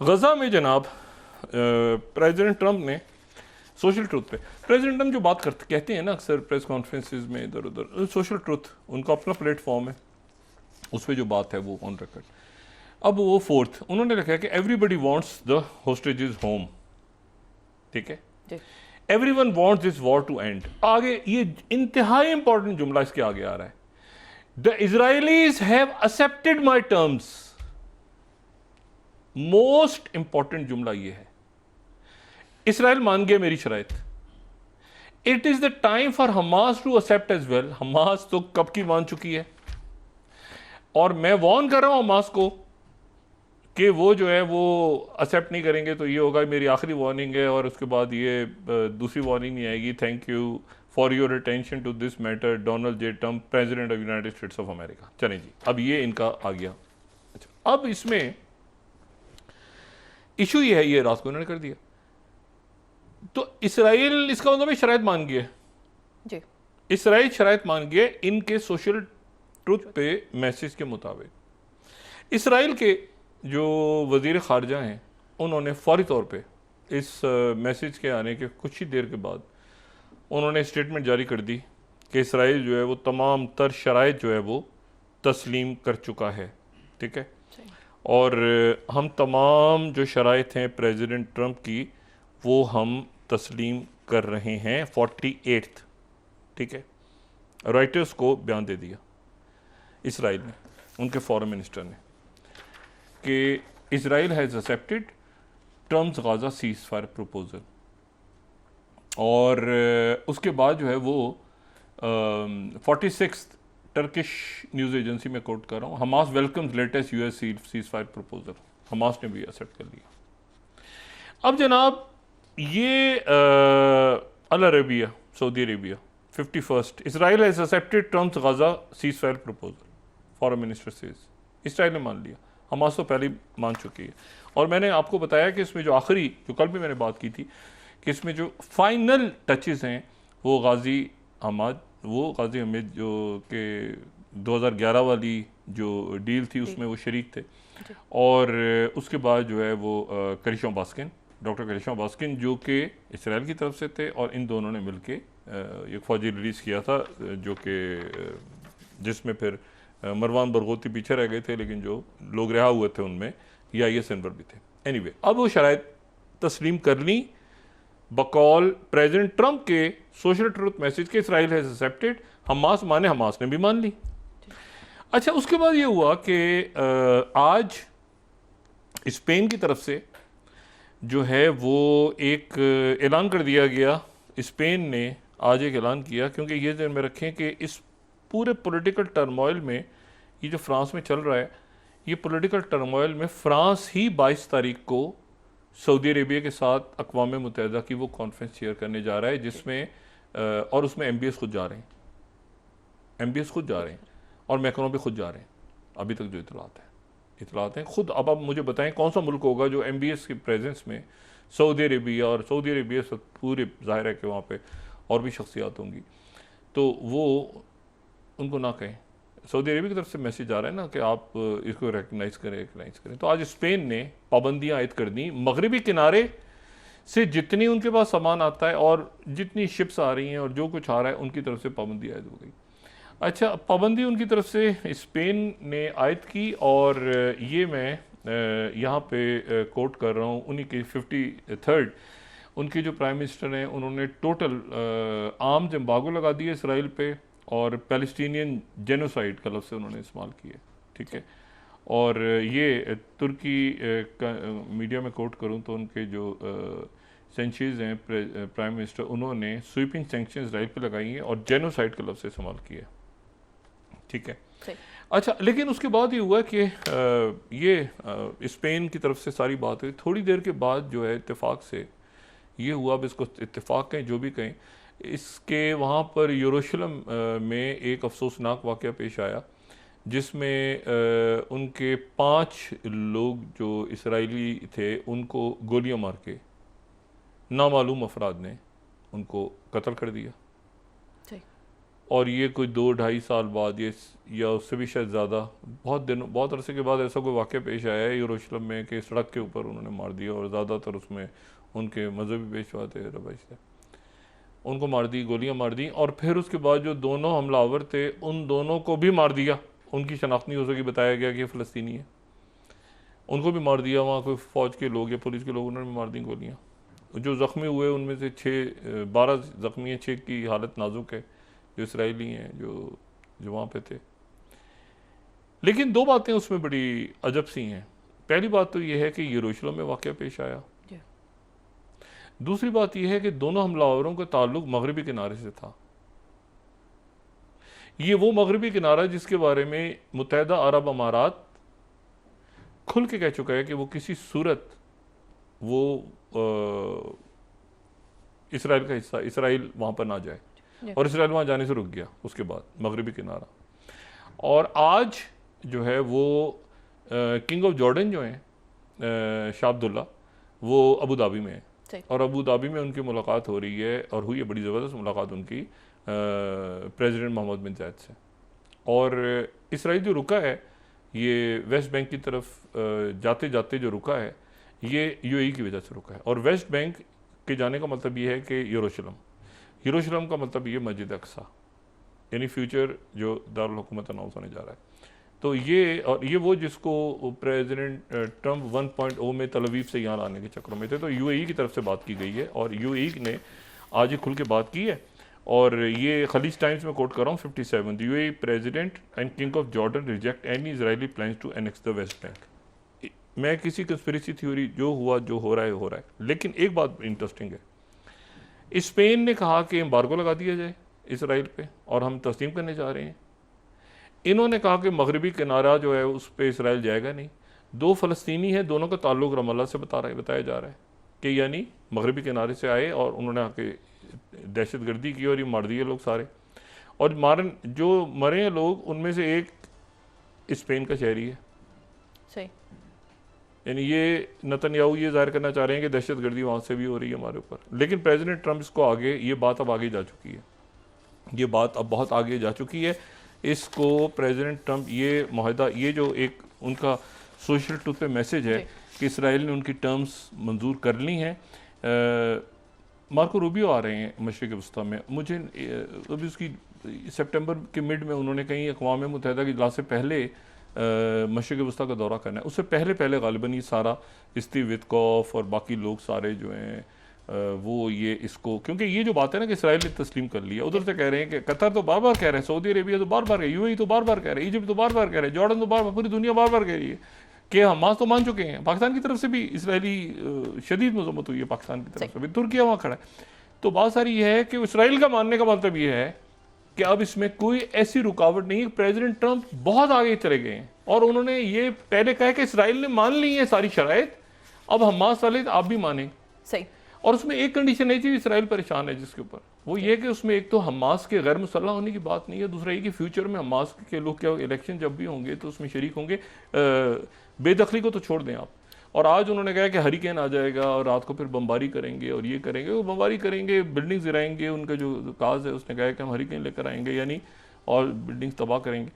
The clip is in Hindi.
गज़ा में जनाब प्रेसिडेंट ट्रंप ने सोशल ट्रुथ पे, प्रेसिडेंट ट्रंप जो बात करते कहते हैं ना अक्सर प्रेस कॉन्फ्रेंसेस में इधर उधर, सोशल ट्रुथ उनका अपना प्लेटफॉर्म है, उस पर जो बात है वो ऑन रिकॉर्ड। अब वो फोर्थ उन्होंने लिखा है कि everybody wants the hostages home, ठीक है, everyone wants this war to end. आगे ये इंतहाई इंपॉर्टेंट जुमला इसके आगे आ रहा है, the Israelis have accepted my terms. Most important जुमला ये है, इसराइल मान गया मेरी शराइत। It is the time for Hamas to accept as well. Hamas तो कब की मान चुकी है, और मैं वॉर्न कर रहा हूं हमास को कि वो जो है वो एक्सेप्ट नहीं करेंगे तो ये होगा मेरी आखिरी वार्निंग है, और उसके बाद ये दूसरी वार्निंग नहीं आएगी। Thank you for your attention to this matter, Donald J Trump, president of United States of America. चलें जी, अब ये इनका आ गया। अच्छा, अब इसमें इशू ये है, ये रात को उन्होंने कर दिया, तो इसराइल इसका मतलब शराइत मान गया जी, इसराइल शराइत मान गया इनके सोशल ट्रुथ पे मैसेज के मुताबिक। इसराइल के जो वजीर खारजा हैं उन्होंने फौरी तौर पे इस मैसेज के आने के कुछ ही देर के बाद उन्होंने स्टेटमेंट जारी कर दी कि इसराइल जो है वो तमाम तर शराइत जो है वो तस्लीम कर चुका है, ठीक है, और हम तमाम जो शराइत हैं प्रेसिडेंट ट्रंप की वो हम तस्लीम कर रहे हैं 48th, ठीक है। रॉयटर्स को बयान दे दिया इसराइल ने, उनके फॉरेन मिनिस्टर ने, कि Israel has accepted Trump's Gaza ceasefire proposal. और उसके बाद जो है वो 46 टर्किश न्यूज़ एजेंसी में कोट कर रहा हूँ, Hamas welcomes latest US ceasefire proposal. Hamas ने भी एक्सेप्ट कर लिया। अब जनाब ये Al Arabiya, Saudi Arabia 51st, Israel has accepted Trump's Gaza ceasefire proposal, foreign minister says. Israel ने मान लिया, हमास तो पहले मान चुकी है। और मैंने आपको बताया कि इसमें जो आखिरी, जो कल भी मैंने बात की थी, कि इसमें जो फाइनल टचेस हैं वो गाजी हमीद जो कि 2011 वाली जो डील थी उसमें वो शरीक थे, और उसके बाद जो है वो करिश्मा बास्किन, डॉक्टर करिश्मा बास्किन जो कि इसराइल की तरफ से थे, और इन दोनों ने मिलके एक फौजी रिलीज़ किया था जो कि जिसमें फिर मरवान बरगोती पीछे रह गए थे, लेकिन जो लोग रिहा हुए थे उनमें EIS अनवर भी थे। एनीवे, अब वो शराइत तस्लीम कर ली बकौल प्रेसिडेंट ट्रंप के सोशल ट्रुथ मैसेज के, इसराइल हैज़ एक्सेप्टेड, हमास माने, हमास ने भी मान ली। अच्छा, उसके बाद ये हुआ कि आज स्पेन की तरफ से जो है वो एक ऐलान कर दिया गया। स्पेन ने आज एक ऐलान किया, क्योंकि ये ध्यान में रखें कि इस पूरे पॉलिटिकल टर्मोइल में, ये जो फ्रांस में चल रहा है, ये पॉलिटिकल टर्मोइल में फ्रांस ही 22 तारीख को सऊदी अरेबिया के साथ अक़वाम मुत्तहिदा की वो कॉन्फ्रेंस चेयर करने जा रहा है, जिसमें और उसमें MBS खुद जा रहे हैं, MBS खुद जा रहे हैं, और मैक्रोन भी खुद जा रहे हैं। अभी तक जो इतलात हैं खुद। अब आप मुझे बताएं कौन सा मुल्क होगा जो MBS के प्रेजेंस में सऊदी अरेबिया, और सऊदी अरेबिया से पूरे ज़ाहिर है कि वहाँ पे और भी शख्सियात होंगी, तो वो उनको ना कहें। सऊदी अरेबिया की तरफ से मैसेज आ रहा है ना कि आप इसको रिकगनाइज़ करें। तो आज स्पेन ने पाबंदियाँ आयद कर दी, मगरबी किनारे से जितनी उनके पास सामान आता है और जितनी शिप्स आ रही हैं और जो कुछ आ रहा है उनकी तरफ से पाबंदी आयद हो गई। अच्छा, पाबंदी उनकी तरफ से स्पेन ने आयद की, और ये मैं यहाँ पे कोट कर रहा हूँ, उन्हीं के 53rd उनके जो प्राइम मिनिस्टर हैं, उन्होंने टोटल आर्म्स एम्बार्गो लगा दिए इसराइल पे, और पैलेस्टीनियन जेनोसाइड का लफ्ज़ उन्होंने इस्तेमाल किए, ठीक है। और ये तुर्की मीडिया में कोट करूँ तो उनके जो सेंचुरीज हैं प्राइम मिनिस्टर, उन्होंने स्वीपिंग सैंक्शन इसराइल पे लगाई हैं और जेनोसाइड का लफ्ज़ इस्तेमाल किया, ठीक है। अच्छा, लेकिन उसके बाद ये हुआ कि ये स्पेन की तरफ से सारी बात हुई। थोड़ी देर के बाद जो है इत्तेफाक से ये हुआ, अब इसको इत्तेफाक कहें जो भी कहें, इसके वहाँ पर यरूशलेम में एक अफसोसनाक वाक़या पेश आया, जिसमें उनके 5 लोग जो इसराइली थे उनको गोलियां मार के नामालूम अफराद ने उनको कत्ल कर दिया। और ये कोई 2-2.5 साल बाद ये या उससे भी शायद ज़्यादा, बहुत अरसे के बाद ऐसा कोई वाक़या पेश आया है यरूशलेम में कि सड़क के ऊपर उन्होंने मार दिया, और ज़्यादातर उसमें उनके मजहबी पेशवा थे, रबाइश थे, उनको मार दी, गोलियां मार दी। और फिर उसके बाद जो दोनों हमलावर थे उन दोनों को भी मार दिया। उनकी शनाख्त नहीं हो सकी, बताया गया कि ये फ़लस्तीनी है, उनको भी मार दिया। वहाँ कोई फ़ौज के लोग या पुलिस के लोग, उन्होंने भी मार दी गोलियाँ। जो ज़ख्मी हुए उनमें से 12 ज़ख्मी हैं, 6 की हालत नाजुक है, जो इसराइली हैं जो वहाँ पे थे। लेकिन 2 बातें उसमें बड़ी अजब सी हैं। पहली बात तो ये है कि यरूशलेम में वाक़या पेश आया। दूसरी बात यह है कि दोनों हमलावरों का ताल्लुक मगरबी किनारे से था। ये वो मगरबी किनारा जिसके बारे में मुत्तहिदा अरब अमारात खुल के कह चुका है कि वो किसी सूरत वो इसराइल का हिस्सा, इसराइल वहाँ पर ना जाए, और इसराइल वहाँ जाने से रुक गया उसके बाद, मगरबी किनारा। और आज जो है वो किंग ऑफ जॉर्डन जो हैं शाह अब्दुल्ला, वो अबू धाबी में है, और अबू धाबी में उनकी मुलाकात हो रही है, और हुई है बड़ी ज़बरदस्त मुलाकात उनकी प्रेसिडेंट मोहम्मद बिन ज़ायद से। और इसराइल जो रुका है ये वेस्ट बैंक की तरफ जाते जाते जो रुका है ये यूएई की वजह से रुका है। और वेस्ट बैंक के जाने का मतलब ये है कि यरूशलेम का मतलब ये मस्जिद अक्सा, यानी फ्यूचर जो दारुल हुकूमत अनाउंस होने जा रहा है। तो ये वो जिसको प्रेसिडेंट ट्रंप 1.0 में तल अवीव से यहाँ लाने के चक्रों में थे। तो यूएई की तरफ से बात की गई है, और यूएई ने आज ही खुल के बात की है। और ये खलीज टाइम्स में कोट कर रहा हूँ 57, UAE president and king of Jordan reject any Israeli plans to annex the West Bank. मैं किसी कंस्पिरेसी थ्योरी जो हो रहा है, लेकिन एक बात इंटरेस्टिंग है, स्पेन ने कहा कि एम्बार्गो लगा दिया जाए इसराइल पे, और हम तस्लीम करने जा रहे हैं। इन्होंने कहा कि मगरबी किनारा जो है उस पर इसराइल जाएगा नहीं। 2 फ़लस्तीनी हैं, दोनों का ताल्लुक रमल्ला से बताया जा रहा है कि यानी मगरबी किनारे से आए और उन्होंने आके दहशत गर्दी की और ये मार दिए लोग सारे। और जो मरे हैं लोग उनमें से एक स्पेन का शहरी है। सही। यानी ये नेतन्याहू ये जाहिर करना चाह रहे हैं कि दहशत गर्दी वहाँ से भी हो रही है हमारे ऊपर। लेकिन प्रेसिडेंट ट्रंप इसको आगे, ये बात अब आगे जा चुकी है, ये बात अब बहुत आगे जा चुकी है। इसको प्रेसिडेंट ट्रंप ये माहिदा, ये जो एक उनका सोशल ट्रूथ पे मैसेज है कि इसराइल ने उनकी टर्म्स मंजूर कर ली हैं। मार्को रूबियो आ रहे हैं मशरिक़ वस्ता में, मुझे अभी उसकी सितंबर के मिड में उन्होंने कहीं अक़वाम मुत्तहिदा की इजलास से पहले मशरिक़ वस्ता का दौरा करना है। उससे पहले गालिबन ये सारा स्टीव विटकॉफ और बाकी लोग सारे जो हैं वो ये इसको, क्योंकि ये जो बात है ना कि इसराइल ने तस्लीम कर लिया, उधर से कह रहे हैं कि कतर तो बार बार कह रहे हैं, सऊदी अरेबिया तो बार बार कह रही है, यूएई तो बार बार कह रहे हैं, इजिप्ट तो बार बार कह रहे हैं, जॉर्डन तो बार बार, पूरी दुनिया बार बार कह रही है कि हमास तो मान चुके हैं। पाकिस्तान की तरफ से भी इसराइली शदीद मजम्मत हुई है, पाकिस्तान की तरफ से भी, तुर्किया वहाँ खड़ा है। तो बात सारी ये है कि इसराइल का मानने का मतलब ये है कि अब इसमें कोई ऐसी रुकावट नहीं है। प्रेसिडेंट ट्रंप बहुत आगे चले गए हैं और उन्होंने ये पहले कहा कि इसराइल ने मान ली है सारी शराइत, अब हमास वाले आप भी माने। सही। और उसमें एक कंडीशन है जी, इसराइल परेशान है जिसके ऊपर, वो ये कि उसमें एक तो हमास के गैर मुसल्लह होने की बात नहीं है, दूसरा ये कि फ्यूचर में हमास के लोग क्या इलेक्शन जब भी होंगे तो उसमें शरीक होंगे। बेदखली को तो छोड़ दें आप। और आज उन्होंने कहा कि हरिकेन आ जाएगा और रात को फिर बमबारी करेंगे और ये करेंगे, वो बमबारी करेंगे, बिल्डिंग्स गिराएंगे, उनका जो काज है उसने कहा कि हम हरिकेन लेकर आएंगे यानी, और बिल्डिंग्स तबाह करेंगे।